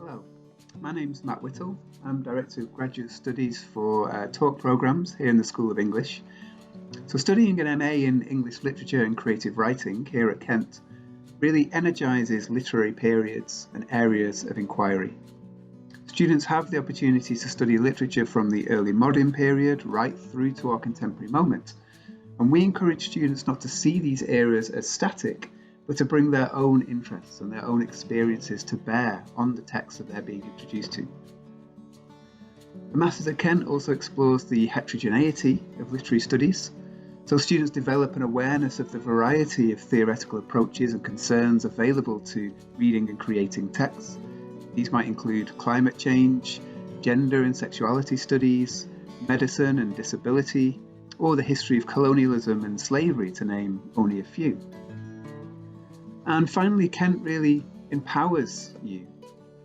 Hello, my name's Matt Whittle. I'm Director of Graduate Studies for talk programmes here in the School of English. So studying an MA in English Literature and Creative Writing here at Kent really energises literary periods and areas of inquiry. Students have the opportunity to study literature from the early modern period right through to our contemporary moment. And we encourage students not to see these areas as static, but to bring their own interests and their own experiences to bear on the texts that they're being introduced to. The Masters at Kent also explores the heterogeneity of literary studies, so students develop an awareness of the variety of theoretical approaches and concerns available to reading and creating texts. These might include climate change, gender and sexuality studies, medicine and disability, or the history of colonialism and slavery, to name only a few. And finally, Kent really empowers you,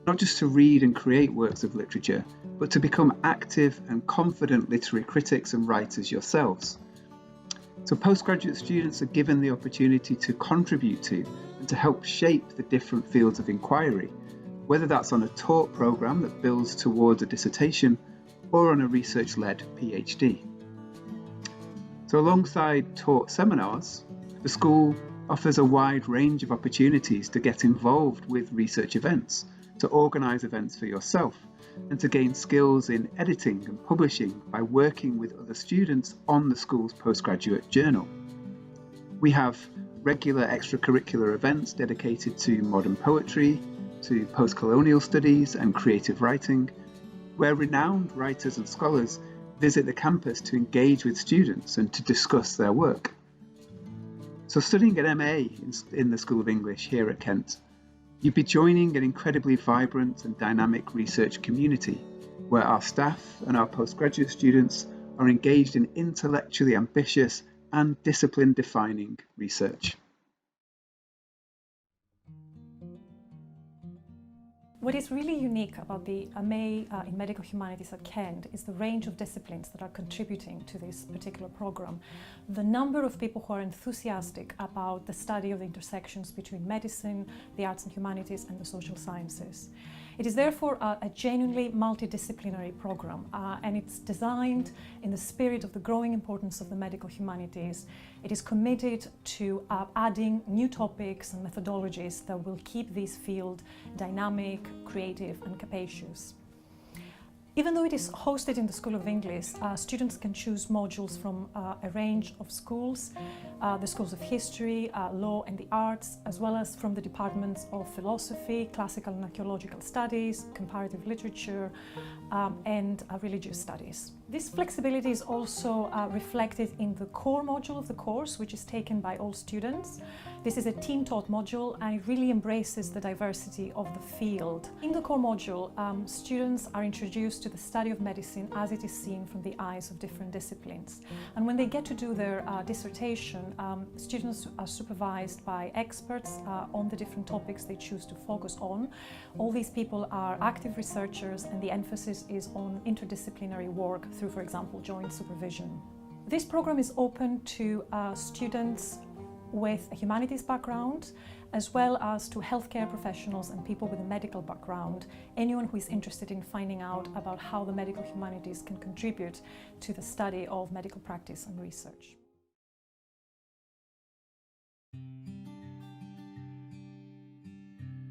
not just to read and create works of literature, but to become active and confident literary critics and writers yourselves. So postgraduate students are given the opportunity to contribute to and to help shape the different fields of inquiry, whether that's on a talk programme that builds towards a dissertation or on a research-led PhD. So alongside taught seminars, the school offers a wide range of opportunities to get involved with research events, to organise events for yourself, and to gain skills in editing and publishing by working with other students on the school's postgraduate journal. We have regular extracurricular events dedicated to modern poetry, to postcolonial studies and creative writing, where renowned writers and scholars visit the campus to engage with students and to discuss their work. So studying an MA in the School of English here at Kent, you'd be joining an incredibly vibrant and dynamic research community where our staff and our postgraduate students are engaged in intellectually ambitious and discipline-defining research. What is really unique about the MA in Medical Humanities at Kent is the range of disciplines that are contributing to this particular program. The number of people who are enthusiastic about the study of the intersections between medicine, the arts and humanities, and the social sciences. It is therefore a genuinely multidisciplinary program, and it's designed in the spirit of the growing importance of the medical humanities. It is committed to adding new topics and methodologies that will keep this field dynamic, creative, and capacious. Even though it is hosted in the School of English, students can choose modules from a range of schools, the schools of history, law and the arts, as well as from the departments of philosophy, classical and archaeological studies, comparative literature, and religious studies. This flexibility is also reflected in the core module of the course, which is taken by all students. This is a team-taught module, and it really embraces the diversity of the field. In the core module, students are introduced to the study of medicine as it is seen from the eyes of different disciplines. And when they get to do their dissertation, students are supervised by experts on the different topics they choose to focus on. All these people are active researchers, and the emphasis is on interdisciplinary work through, for example, joint supervision. This program is open to students with a humanities background, as well as to healthcare professionals and people with a medical background, anyone who is interested in finding out about how the medical humanities can contribute to the study of medical practice and research.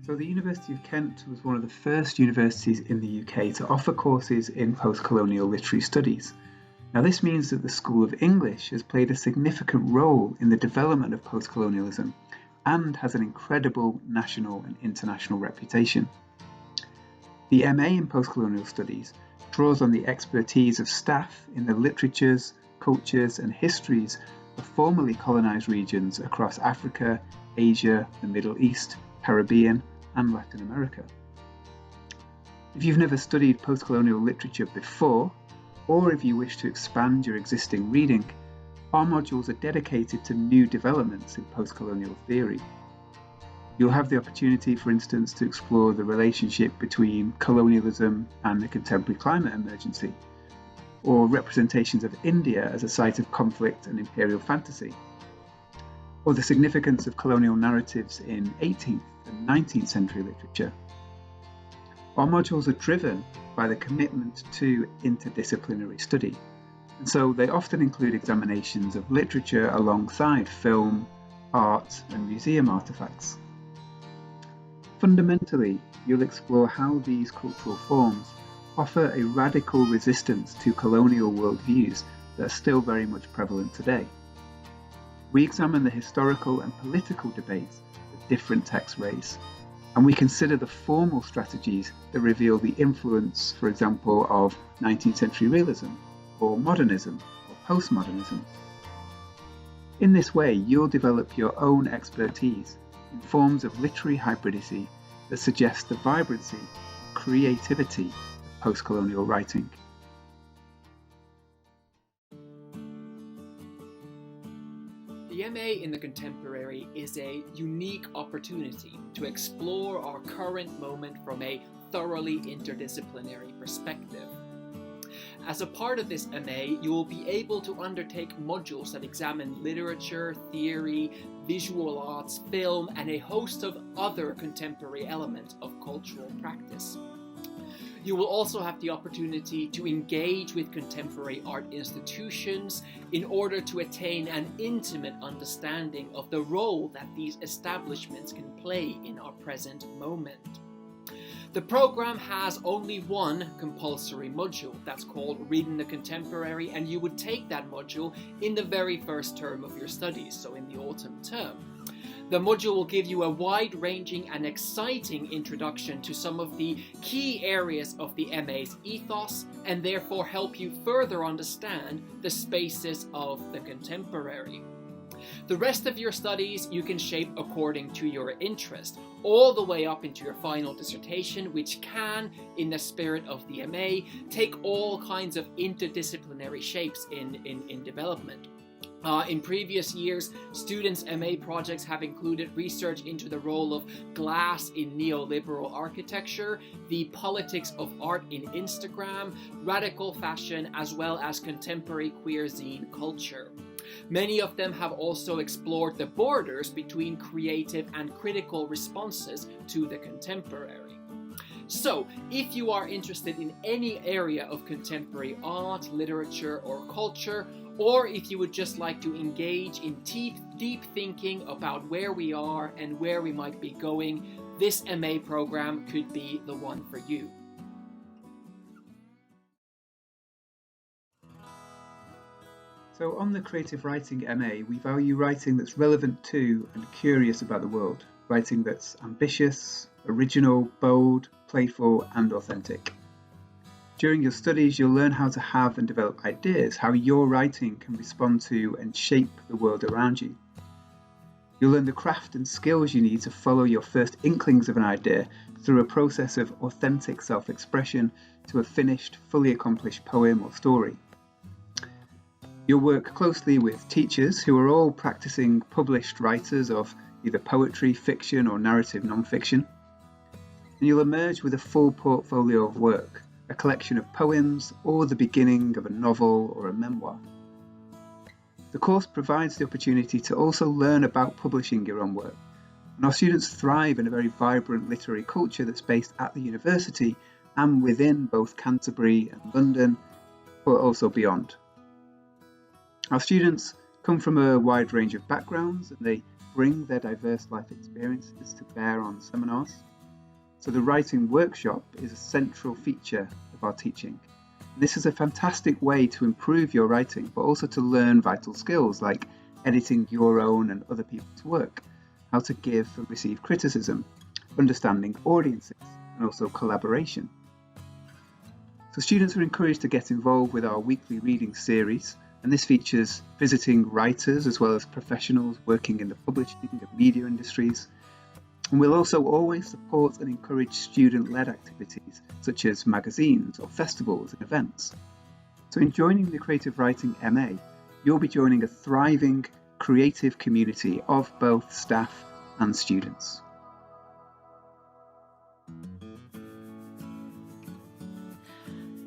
So the University of Kent was one of the first universities in the UK to offer courses in postcolonial literary studies. Now this means that the School of English has played a significant role in the development of postcolonialism and has an incredible national and international reputation. The MA in Postcolonial Studies draws on the expertise of staff in the literatures, cultures and histories of formerly colonised regions across Africa, Asia, the Middle East, Caribbean and Latin America. If you've never studied postcolonial literature before, or if you wish to expand your existing reading, our modules are dedicated to new developments in postcolonial theory. You'll have the opportunity, for instance, to explore the relationship between colonialism and the contemporary climate emergency, or representations of India as a site of conflict and imperial fantasy, or the significance of colonial narratives in 18th and 19th century literature. Our modules are driven by the commitment to interdisciplinary study, and so they often include examinations of literature alongside film, art, and museum artefacts. Fundamentally, you'll explore how these cultural forms offer a radical resistance to colonial worldviews that are still very much prevalent today. We examine the historical and political debates that different texts raise, and we consider the formal strategies that reveal the influence, for example, of 19th-century realism, or modernism, or postmodernism. In this way, you'll develop your own expertise in forms of literary hybridity that suggest the vibrancy and creativity of postcolonial writing. The MA in the Contemporary is a unique opportunity to explore our current moment from a thoroughly interdisciplinary perspective. As a part of this MA, you will be able to undertake modules that examine literature, theory, visual arts, film, and a host of other contemporary elements of cultural practice. You will also have the opportunity to engage with contemporary art institutions in order to attain an intimate understanding of the role that these establishments can play in our present moment. The program has only one compulsory module that's called Reading the Contemporary, and you would take that module in the very first term of your studies, so in the autumn term. The module will give you a wide-ranging and exciting introduction to some of the key areas of the MA's ethos, and therefore help you further understand the spaces of the contemporary. The rest of your studies you can shape according to your interest, all the way up into your final dissertation, which can, in the spirit of the MA, take all kinds of interdisciplinary shapes in development. In previous years, students' MA projects have included research into the role of glass in neoliberal architecture, the politics of art in Instagram, radical fashion, as well as contemporary queer zine culture. Many of them have also explored the borders between creative and critical responses to the contemporary. So, if you are interested in any area of contemporary art, literature, or culture, or if you would just like to engage in deep thinking about where we are and where we might be going, this MA program could be the one for you. So on the Creative Writing MA, we value writing that's relevant to and curious about the world, writing that's ambitious, original, bold, playful, and authentic. During your studies, you'll learn how to have and develop ideas, how your writing can respond to and shape the world around you. You'll learn the craft and skills you need to follow your first inklings of an idea through a process of authentic self-expression to a finished, fully accomplished poem or story. You'll work closely with teachers who are all practicing published writers of either poetry, fiction, or narrative non-fiction. And you'll emerge with a full portfolio of work, a collection of poems, or the beginning of a novel or a memoir. The course provides the opportunity to also learn about publishing your own work, and our students thrive in a very vibrant literary culture that's based at the university and within both Canterbury and London, but also beyond. Our students come from a wide range of backgrounds, and they bring their diverse life experiences to bear on seminars. So the writing workshop is a central feature of our teaching. This is a fantastic way to improve your writing, but also to learn vital skills like editing your own and other people's work, how to give and receive criticism, understanding audiences, and also collaboration. So students are encouraged to get involved with our weekly reading series, and this features visiting writers as well as professionals working in the publishing and media industries. And we'll also always support and encourage student-led activities such as magazines or festivals and events. So in joining the Creative Writing MA, you'll be joining a thriving, creative community of both staff and students.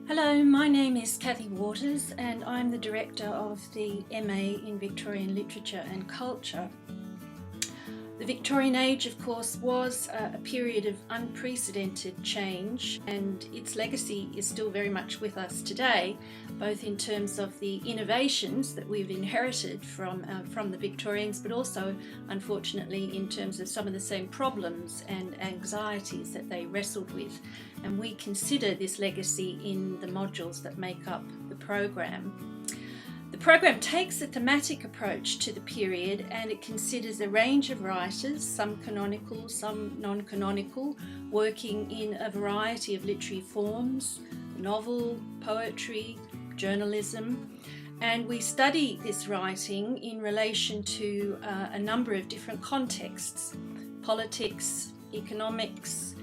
Hello, my name is Kathy Waters and I'm the Director of the MA in Victorian Literature and Culture. The The Victorian age, of course, was a period of unprecedented change, and its legacy is still very much with us today, both in terms of the innovations that we've inherited from the Victorians, but also, unfortunately, in terms of some of the same problems and anxieties that they wrestled with. And we consider this legacy in the modules that make up the program. The program takes a thematic approach to the period, and it considers a range of writers, some canonical, some non-canonical, working in a variety of literary forms, novel, poetry, journalism, and we study this writing in relation to a number of different contexts: politics, economics,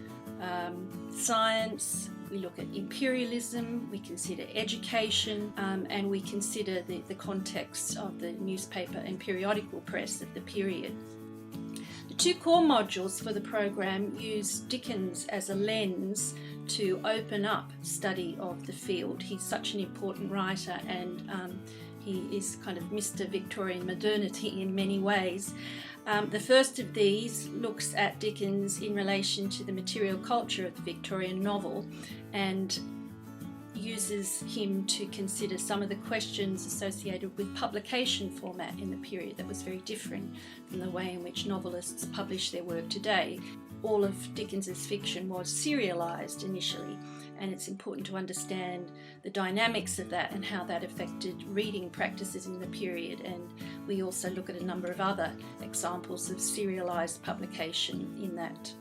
science. We look at imperialism, we consider education, and we consider the context of the newspaper and periodical press of the period. The two core modules for the program use Dickens as a lens to open up study of the field. He's such an important writer, and he is kind of Mr. Victorian modernity in many ways. The first of these looks at Dickens in relation to the material culture of the Victorian novel and uses him to consider some of the questions associated with publication format in the period that was very different from the way in which novelists publish their work today. All of Dickens's fiction was serialised initially, and it's important to understand the dynamics of that and how that affected reading practices in the period. And we also look at a number of other examples of serialised publication in that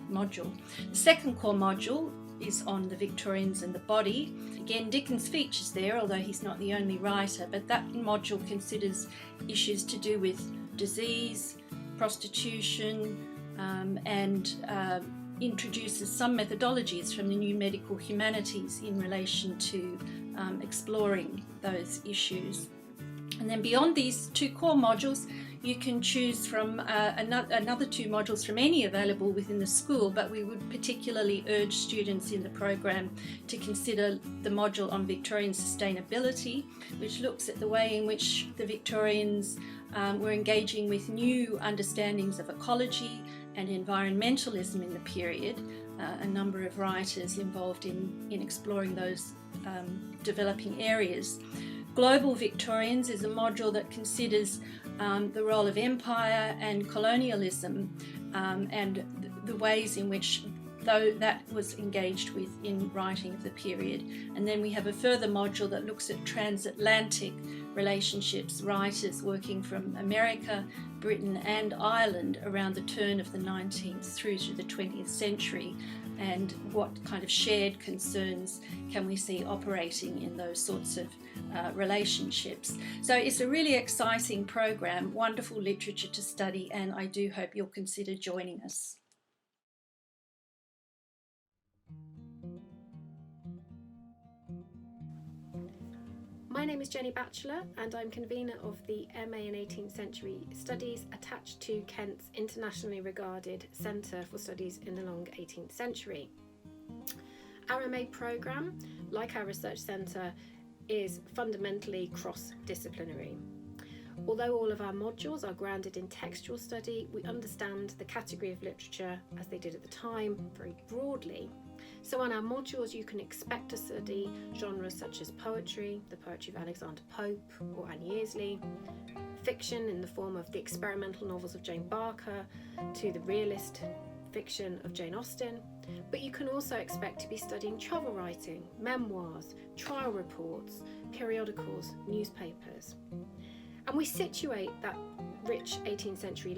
module. The second core module is on the Victorians and the body. Again, Dickens features there, although he's not the only writer, but that module considers issues to do with disease, prostitution, and introduces some methodologies from the new medical humanities in relation to exploring those issues. And then beyond these two core modules, you can choose from another two modules from any available within the school, but we would particularly urge students in the program to consider the module on Victorian sustainability, which looks at the way in which the Victorians were engaging with new understandings of ecology and environmentalism in the period. A number of writers involved in exploring those developing areas. Global Victorians is a module that considers the role of empire and colonialism and the ways in which that was engaged with in writing of the period. And then we have a further module that looks at transatlantic relationships, writers working from America, Britain and Ireland around the turn of the 19th through to the 20th century, and what kind of shared concerns can we see operating in those sorts of relationships. So it's a really exciting program, wonderful literature to study, and I do hope you'll consider joining us. My name is Jennie Batchelor, and I'm convener of the MA in 18th Century Studies attached to Kent's internationally regarded Centre for Studies in the Long 18th Century. Our MA programme, like our research centre, is fundamentally cross-disciplinary. Although all of our modules are grounded in textual study, we understand the category of literature, as they did at the time, very broadly. So on our modules you can expect to study genres such as poetry, the poetry of Alexander Pope or Anne Yeasley, fiction in the form of the experimental novels of Jane Barker to the realist fiction of Jane Austen, but you can also expect to be studying travel writing, memoirs, trial reports, periodicals, newspapers. And we situate that rich 18th century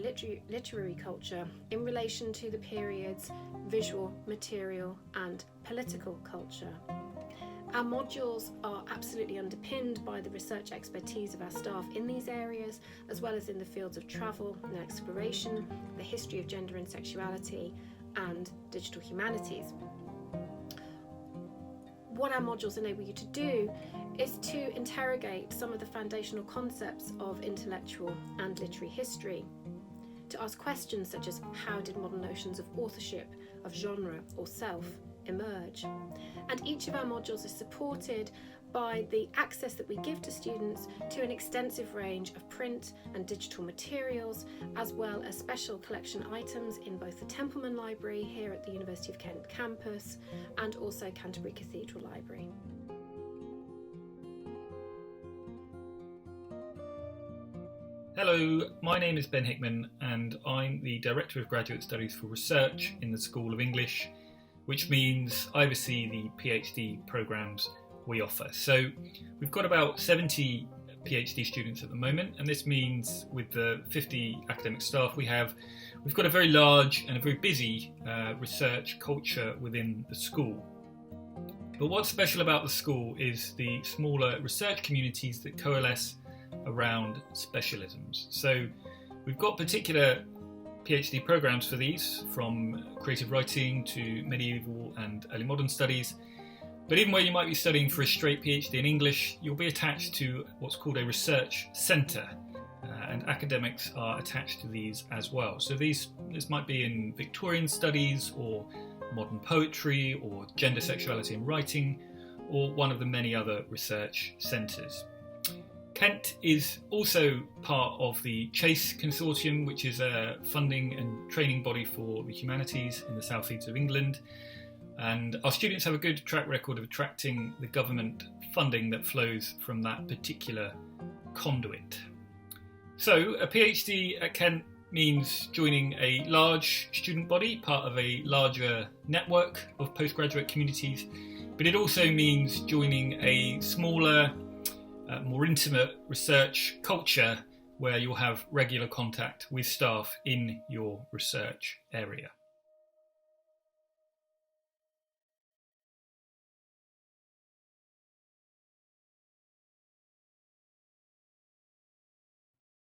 literary culture in relation to the period's visual, material and political culture. Our modules are absolutely underpinned by the research expertise of our staff in these areas, as well as in the fields of travel and exploration, the history of gender and sexuality, and digital humanities. What our modules enable you to do is to interrogate some of the foundational concepts of intellectual and literary history, to ask questions such as how did modern notions of authorship, of genre or self emerge. And each of our modules is supported by the access that we give to students to an extensive range of print and digital materials, as well as special collection items in both the Templeman Library here at the University of Kent campus and also Canterbury Cathedral Library. Hello, my name is Ben Hickman and I'm the Director of Graduate Studies for Research in the School of English, which means I oversee the PhD programmes we offer. So we've got about 70 PhD students at the moment, and this means with the 50 academic staff we've got a very large and a very busy research culture within the school. But what's special about the school is the smaller research communities that coalesce around specialisms. So we've got particular PhD programs for these, from creative writing to medieval and early modern studies. But even where you might be studying for a straight PhD in English, you'll be attached to what's called a research centre, and academics are attached to these as well. So this might be in Victorian studies or modern poetry or gender, sexuality and writing, or one of the many other research centres. Kent is also part of the Chase Consortium, which is a funding and training body for the humanities in the South East of England. And our students have a good track record of attracting the government funding that flows from that particular conduit. So a PhD at Kent means joining a large student body, part of a larger network of postgraduate communities, but it also means joining a smaller, more intimate research culture where you'll have regular contact with staff in your research area.